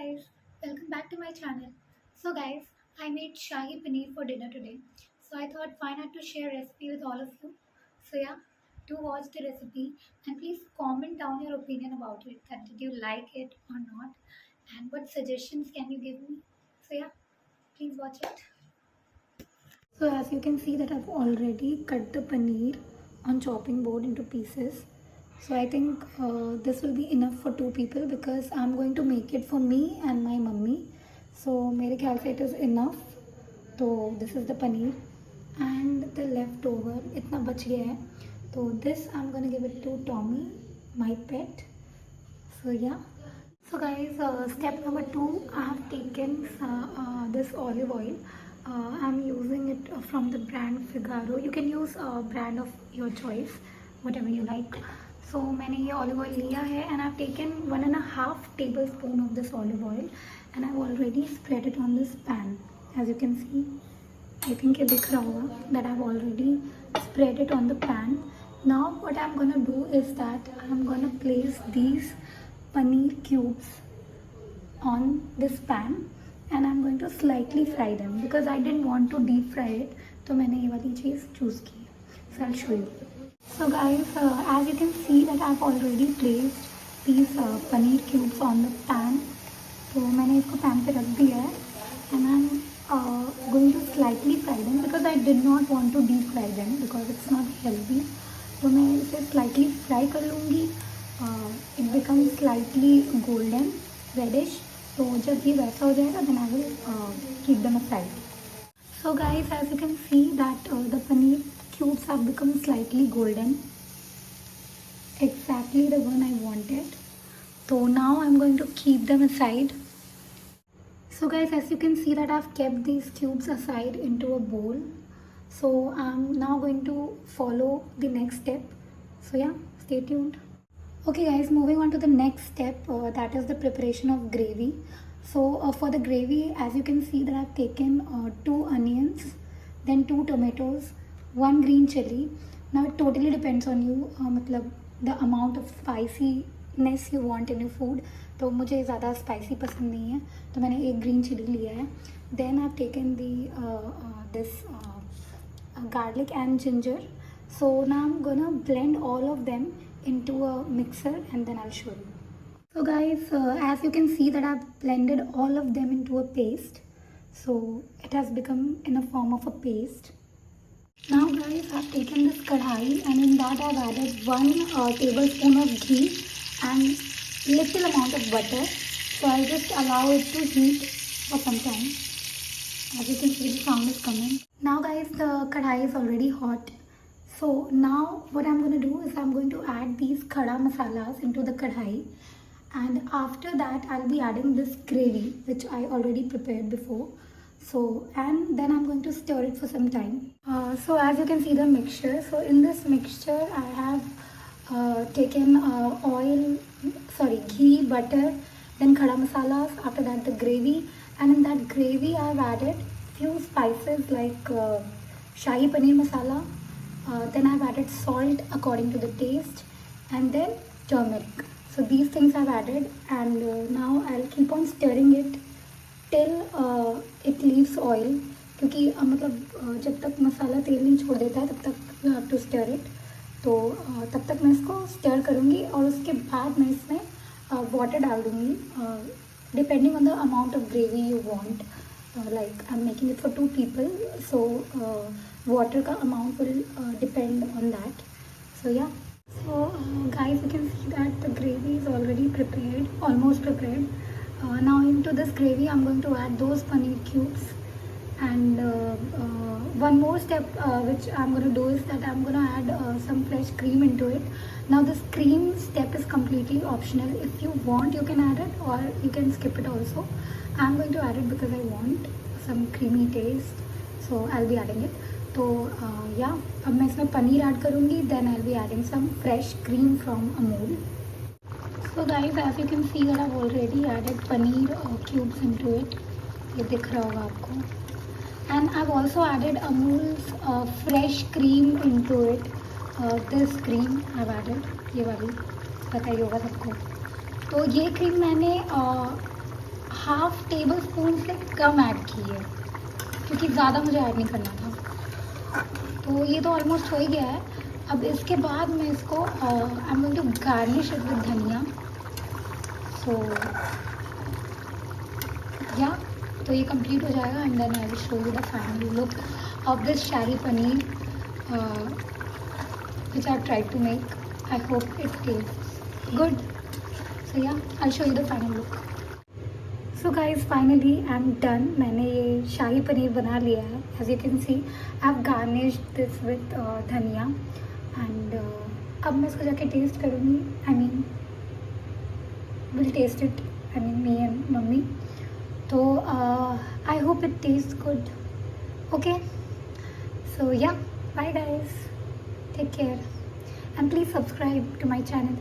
guys, welcome back to my channel. So guys, I made Shahi Paneer for dinner today. So I thought why not to share recipe with all of you. So yeah, do watch the recipe and please comment down your opinion about it. That did you like it or not? And what suggestions can you give me? So yeah, please watch it. So as you can see that I've already cut the paneer on chopping board into pieces. So I think this will be enough for two people because I'm going to make it for me and my mummy. So मेरे ख्याल से it is enough. तो this is the paneer and the leftover इतना बच गया है. तो this I'm gonna give it to Tommy, my pet. So yeah. So guys, step number 2, I have taken this olive oil. I'm using it from the brand Figaro. You can use a brand of your choice, whatever you like. So मैंने ये olive oil लिया है and I've taken 1.5 tablespoon of this olive oil and I've already spread it on this pan. As you can see, I think ये दिख रहा होगा that I've already spread it on the pan. Now what I'm gonna do is that I'm gonna place these paneer cubes on this pan and I'm going to slightly fry them because I didn't want to deep fry it. तो मैंने ये वाली चीज़ choose की. So I'll show you. So guys, as you can see that I've already placed these paneer cubes on the pan. तो मैंने इसको pan पे रख दिया है and I'm going to slightly fry them because I did not want to deep fry them because it's not healthy. तो मैं इसे slightly fry कर लूँगी. It becomes slightly golden reddish. तो जब ये वैसा हो जाएगा then I will keep them aside. So guys, as you can see that the paneer cubes have become slightly golden, exactly the one I wanted. So now I'm going to keep them aside. So guys, as you can see that I've kept these cubes aside into a bowl. So I'm now going to follow the next step. So yeah, stay tuned. Okay guys, moving on to the next step, that is the preparation of gravy. So for the gravy, as you can see that I've taken 2 onions, then 2 tomatoes, 1 green chili. Now it totally depends on you, मतलब the amount of spiciness you want in your food. तो मुझे ज़्यादा spicy पसंद नहीं है, तो मैंने 1 green chili लिया है. Then I've taken this garlic and ginger. So now I'm gonna blend all of them into a mixer and then I'll show you. So guys, as you can see that I've blended all of them into a paste. So it has become in a form of a paste. Now guys, I've taken this kadhai and in that I've added 1 tablespoon of ghee and little amount of butter. So I'll just allow it to heat for some time. As you can see, the sound is coming. Now guys, the kadhai is already hot. So now what I'm going to do is I'm going to add these khada masalas into the kadhai and after that I'll be adding this gravy which I already prepared before. So and then I'm going to stir it for some time. So as you can see the mixture, so in this mixture I have taken ghee, butter, then khada masalas, after that the gravy, and in that gravy I've added few spices like Shahi Paneer masala. Then I've added salt according to the taste and then turmeric. So these things I've added and now I'll keep on stirring it till it leaves oil. क्योंकि मतलब जब तक मसाला तेल नहीं छोड़ देता है तब तक you have to stir it. तो तब तक मैं इसको stir करूँगी और उसके बाद मैं इसमें water डाल दूँगी depending on the amount of gravy you want. Like I'm making it for 2 people, so water का amount will depend on that. So yeah. So guys, you can see that the gravy is already prepared, almost prepared. Now into this gravy I'm going to add those paneer cubes and one more step which I'm going to do is that I'm going to add some fresh cream into it. Now this cream step is completely optional. If you want you can add it or you can skip it also. I'm going to add it because I want some creamy taste, so I'll be adding it. तो yeah, अब मैं इसमें paneer add करूँगी, then I'll be adding some fresh cream from Amul. So guys, as you can see that I've already added paneer cubes into it. ये दिख रहा होगा आपको. And I've also added Amul's fresh cream into it. This cream I've added, ये वाली पता ही होगा सबको. तो ये क्रीम मैंने टेबल स्पून से कम ऐड की है क्योंकि ज़्यादा मुझे ऐड नहीं करना था। तो ये तो ऑलमोस्ट हो ही गया है। अब इसके बाद मैं इसको I am going to garnish it with dhania. So या तो ये कंप्लीट हो जाएगा and then I will show you the final look of this shahi paneer which I've tried to make. I hope it tastes good. So yeah, I'll show you the final look. So guys, finally I'm done. मैंने ये शाही पनीर बना लिया है. As you can see, I've garnished this with धनिया and अब मैं इसको जाके टेस्ट करूँगी. I mean, we'll taste it. I mean, me and mummy. तो I hope it tastes good. Okay. So yeah, bye guys. Take care and please subscribe to my channel.